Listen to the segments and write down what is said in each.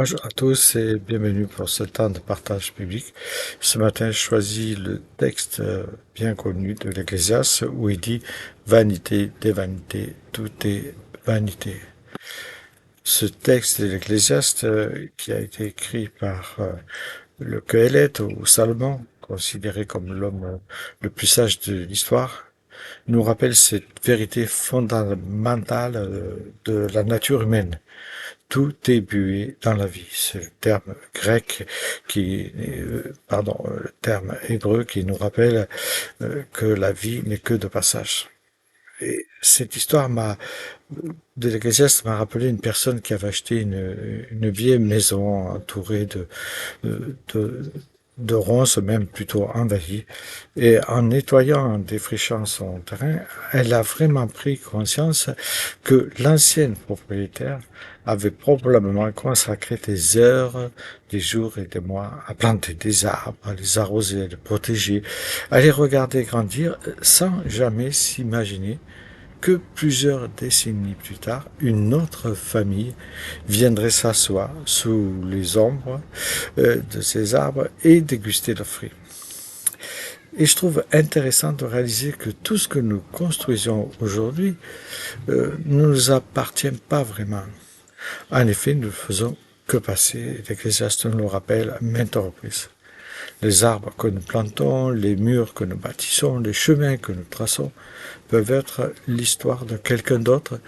Bonjour à tous et bienvenue pour ce temps de partage biblique. Ce matin, je choisis le texte bien connu de l'Ecclésiaste où il dit « Vanité des vanités, tout est vanité ». Ce texte de l'Ecclésiaste qui a été écrit par le Qoéleth ou Salomon, considéré comme l'homme le plus sage de l'histoire, nous rappelle cette vérité fondamentale de la nature humaine. Tout est buée dans la vie. C'est le terme grec le terme hébreu qui nous rappelle que la vie n'est que de passage. Et cette histoire de l'Ecclésiaste m'a rappelé une personne qui avait acheté une vieille maison entourée de, de ronces, même plutôt envahies. Et en nettoyant, en défrichant son terrain, elle a vraiment pris conscience que l'ancienne propriétaire avait probablement consacré des heures, des jours et des mois à planter des arbres, à les arroser, à les protéger, à les regarder grandir sans jamais s'imaginer que plusieurs décennies plus tard, une autre famille viendrait s'asseoir sous les ombres de ces arbres et déguster leurs fruits. Et je trouve intéressant de réaliser que tout ce que nous construisons aujourd'hui ne nous appartient pas vraiment. En effet, nous ne faisons que passer. L'Ecclésiaste nous le rappelle à maintes reprises. Les arbres que nous plantons, les murs que nous bâtissons, les chemins que nous traçons peuvent être l'histoire de quelqu'un d'autre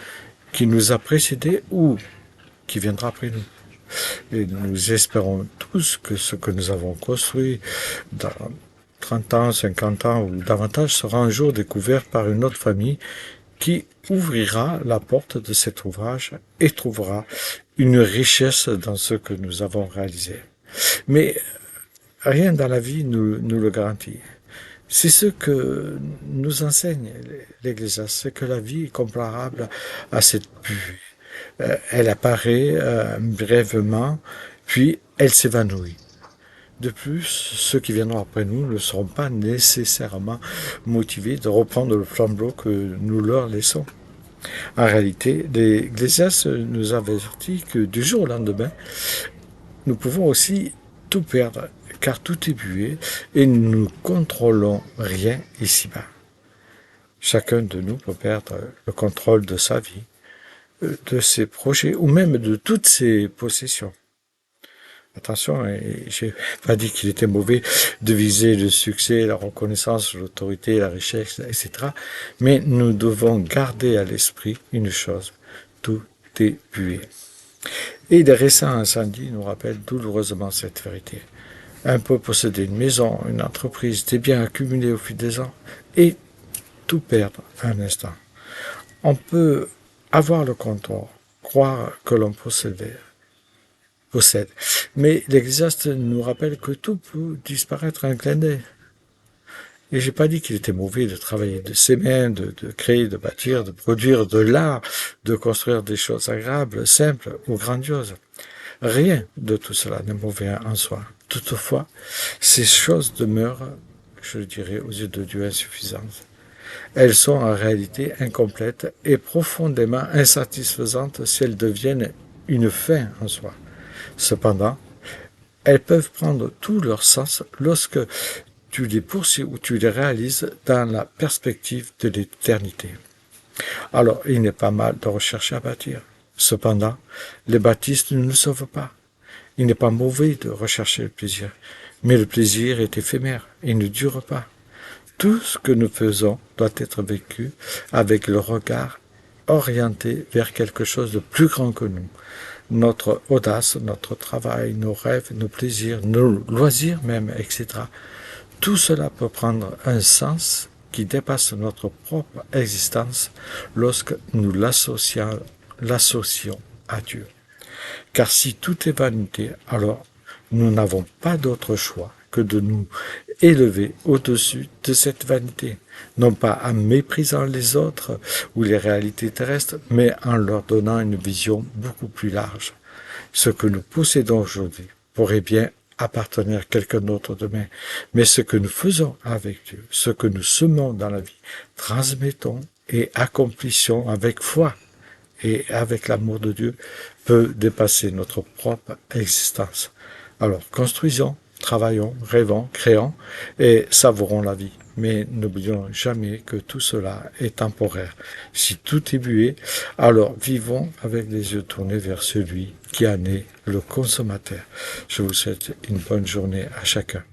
qui nous a précédés ou qui viendra après nous. Et nous espérons tous que ce que nous avons construit dans 30 ans, 50 ans ou davantage sera un jour découvert par une autre famille qui ouvrira la porte de cet ouvrage et trouvera une richesse dans ce que nous avons réalisé. Mais rien dans la vie nous le garantit. C'est ce que nous enseigne l'Ecclésiaste, c'est que la vie est comparable à cette pluie. Elle apparaît brièvement, puis elle s'évanouit. De plus, ceux qui viendront après nous ne seront pas nécessairement motivés de reprendre le flambeau que nous leur laissons. En réalité, l'Ecclésiaste nous avertit que du jour au lendemain, nous pouvons aussi tout perdre, car tout est bué et nous ne contrôlons rien ici-bas. Chacun de nous peut perdre le contrôle de sa vie, de ses projets ou même de toutes ses possessions. Attention, j'ai pas dit qu'il était mauvais de viser le succès, la reconnaissance, l'autorité, la richesse, etc. Mais nous devons garder à l'esprit une chose, tout est bué. Et les récents incendies nous rappellent douloureusement cette vérité. Un peut posséder une maison, une entreprise, des biens accumulés au fil des ans et tout perdre un instant. On peut avoir le contrôle, croire que l'on possède. Mais l'Ecclésiaste nous rappelle que tout peut disparaître à un clin d'œil. Et j'ai pas dit qu'il était mauvais de travailler de ses mains, de créer, de bâtir, de produire de l'art, de construire des choses agréables, simples ou grandioses. Rien de tout cela n'est mauvais en soi. Toutefois, ces choses demeurent, je dirais, aux yeux de Dieu insuffisantes. Elles sont en réalité incomplètes et profondément insatisfaisantes si elles deviennent une fin en soi. Cependant, elles peuvent prendre tout leur sens lorsque tu les poursuis ou tu les réalises dans la perspective de l'éternité. Alors, il n'est pas mal de rechercher à bâtir. Cependant, les bâtisses ne nous sauvent pas. Il n'est pas mauvais de rechercher le plaisir, mais le plaisir est éphémère et ne dure pas. Tout ce que nous faisons doit être vécu avec le regard orienté vers quelque chose de plus grand que nous. Notre audace, notre travail, nos rêves, nos plaisirs, nos loisirs même, etc. Tout cela peut prendre un sens qui dépasse notre propre existence lorsque nous l'associons à Dieu. Car si tout est vanité, alors nous n'avons pas d'autre choix que de nous élever au-dessus de cette vanité, non pas en méprisant les autres ou les réalités terrestres, mais en leur donnant une vision beaucoup plus large. Ce que nous possédons aujourd'hui pourrait bien appartenir à quelqu'un d'autre demain, mais ce que nous faisons avec Dieu, ce que nous semons dans la vie, transmettons et accomplissons avec foi et avec l'amour de Dieu, peut dépasser notre propre existence. Alors, construisons, travaillons, rêvons, créons et savourons la vie. Mais n'oublions jamais que tout cela est temporaire. Si tout est muet, alors vivons avec les yeux tournés vers celui qui en est le consommateur. Je vous souhaite une bonne journée à chacun.